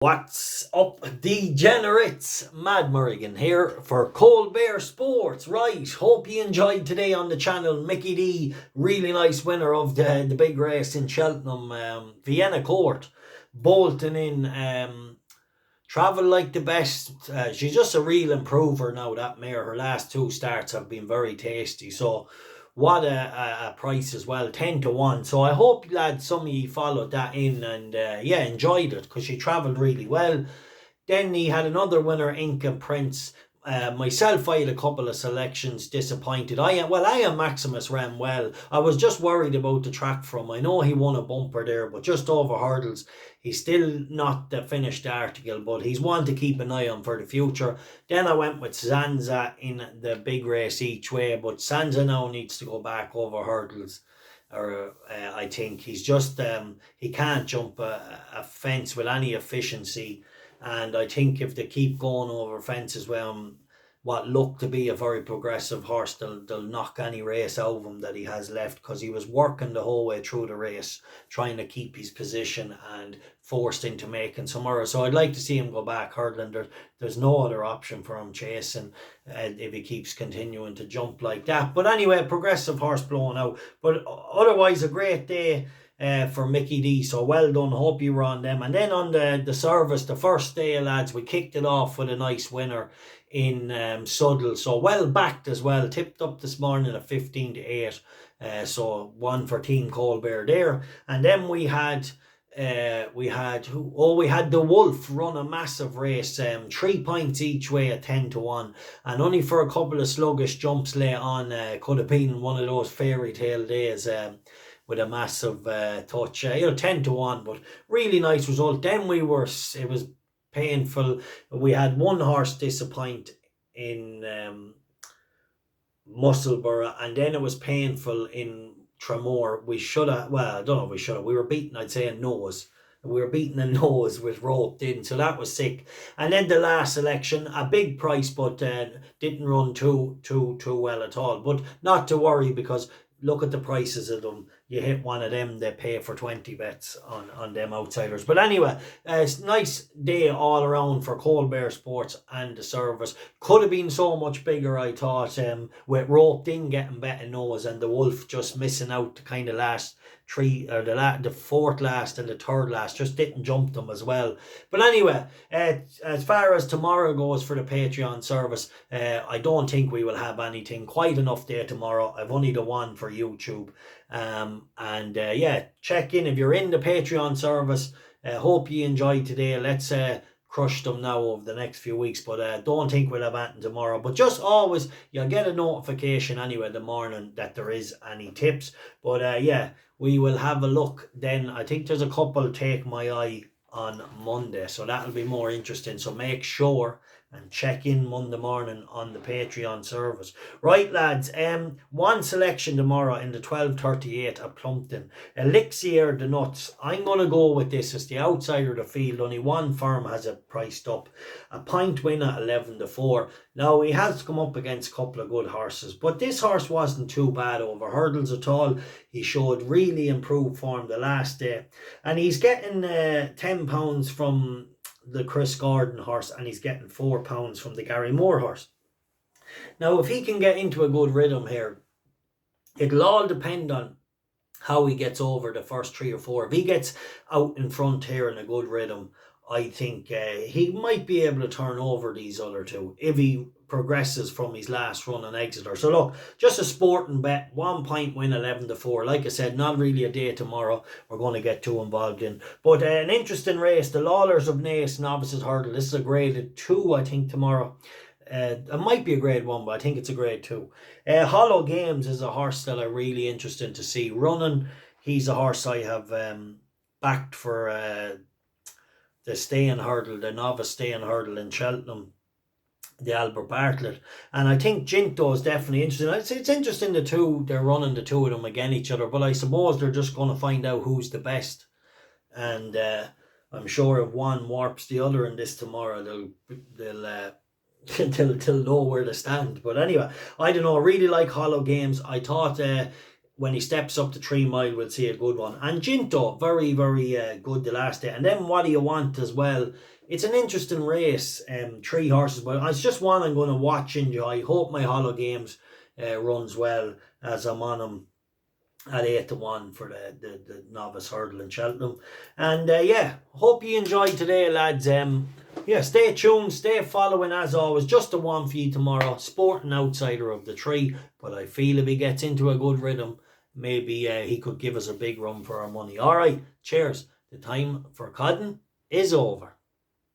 What's up, degenerates? Mad Merrigan here for Cold Bear Sports. Right, hope you enjoyed today on the channel. Mickey D, really nice winner of the big race in Cheltenham. Vienna Court, bolting in. Travel like the best. She's just a real improver now, that mare. Her last two starts have been very tasty. So what a price as well, 10 to 1. So I hope, lads, some of you followed that in and yeah, enjoyed it, because she travelled really well. Then he had another winner, Inca Prince. Myself, I had a couple of selections disappointed. I am Maximus ran well. I was just worried about the track from. I know he won a bumper there, but just over hurdles. He's still not the finished article, but he's one to keep an eye on for the future. Then I went with Zanza in the big race each way, but Zanza now needs to go back over hurdles. Or I think he's just he can't jump a fence with any efficiency. And I think if they keep going over fences with what looked to be a very progressive horse, they'll knock any race out of him that he has left, because he was working the whole way through the race, trying to keep his position and forced into making some errors. So I'd like to see him go back hurdling. There's no other option for him chasing if he keeps continuing to jump like that. But anyway, progressive horse blowing out. But otherwise, a great day for Mickey D, so well done. Hope you were on them. And then on the service, the first day, lads, we kicked it off with a nice winner in Suddle, so well backed as well, tipped up this morning at 15 to 8, so one for Team Colbert there. And then we had the Wolf run a massive race, 3 points each way at 10 to 1, and only for a couple of sluggish jumps late on. Could have been one of those fairy tale days, with a massive touch, 10 to 1, but really nice result. Then it was painful. We had one horse disappoint in Musselburgh, and then it was painful in Tremor. We were beaten, I'd say, a nose. We were beating a nose with roped in, so that was sick. And then the last selection, a big price, but didn't run too well at all. But not to worry, because look at the prices of them. You hit one of them, they pay for 20 bets on them outsiders. But anyway, it's a nice day all around for Colbert Sports and the service. Could have been so much bigger, I thought, with roped in getting better nose and the Wolf just missing out the kind of last three, or the fourth last and the third last, just didn't jump them as well. But anyway, as far as tomorrow goes for the Patreon service, I don't think we will have anything quite enough there tomorrow. I've only the one for YouTube. Yeah, check in if you're in the Patreon service. Hope you enjoyed today. Let's crush them now over the next few weeks, but don't think we'll have anything tomorrow. But just always, you'll get a notification anyway in the morning that there is any tips. But yeah, we will have a look then. I think there's a couple take my eye on Monday, so that'll be more interesting. So make sure and check in Monday morning on the Patreon service. Right, lads, one selection tomorrow in the 12:38 at Plumpton. Elixir De Nutz. I'm going to go with this as the outsider of the field. Only one firm has it priced up. A point win at 11 to 4. Now, he has come up against a couple of good horses, but this horse wasn't too bad over hurdles at all. He showed really improved form the last day. And he's getting £10 from the Chris Gordon horse, and he's getting £4 from the Gary Moore horse. Now, if he can get into a good rhythm here, it'll all depend on how he gets over the first 3 or 4. If he gets out in front here in a good rhythm, I think he might be able to turn over these other two if he progresses from his last run in Exeter. So look, just a sporting bet, 1 point win, 11 to 4. Like I said, not really a day tomorrow we're going to get too involved in. But an interesting race, the Lawlers of Naas Novices Hurdle. This is a grade 2, I think, tomorrow. It might be a grade 1, but I think it's a grade 2. Hollow Games is a horse that are really interesting to see running. He's a horse I have backed for the staying hurdle, the novice staying hurdle in Cheltenham, the Albert Bartlett. And I think Ginto is definitely interesting. It's interesting they're running the two of them against each other, but I suppose they're just going to find out who's the best. And I'm sure if one warps the other in this tomorrow, they'll know where to stand. But anyway, I don't know, I really like Hollow Games. I thought when he steps up to 3 mile, we'll see a good one. And Ginto, very, very good the last day. And then What Do You Want as well. It's an interesting race, 3 horses, but it's just one I'm going to watch, enjoy. Hope my Hollow Games runs well, as I'm on him at 8-1 for the novice hurdle in Cheltenham. And yeah, hope you enjoyed today, lads. Yeah, stay tuned, stay following as always. Just the one for you tomorrow. Sporting outsider of the 3, but I feel if he gets into a good rhythm, maybe he could give us a big run for our money. All right, cheers. The time for Codden is over.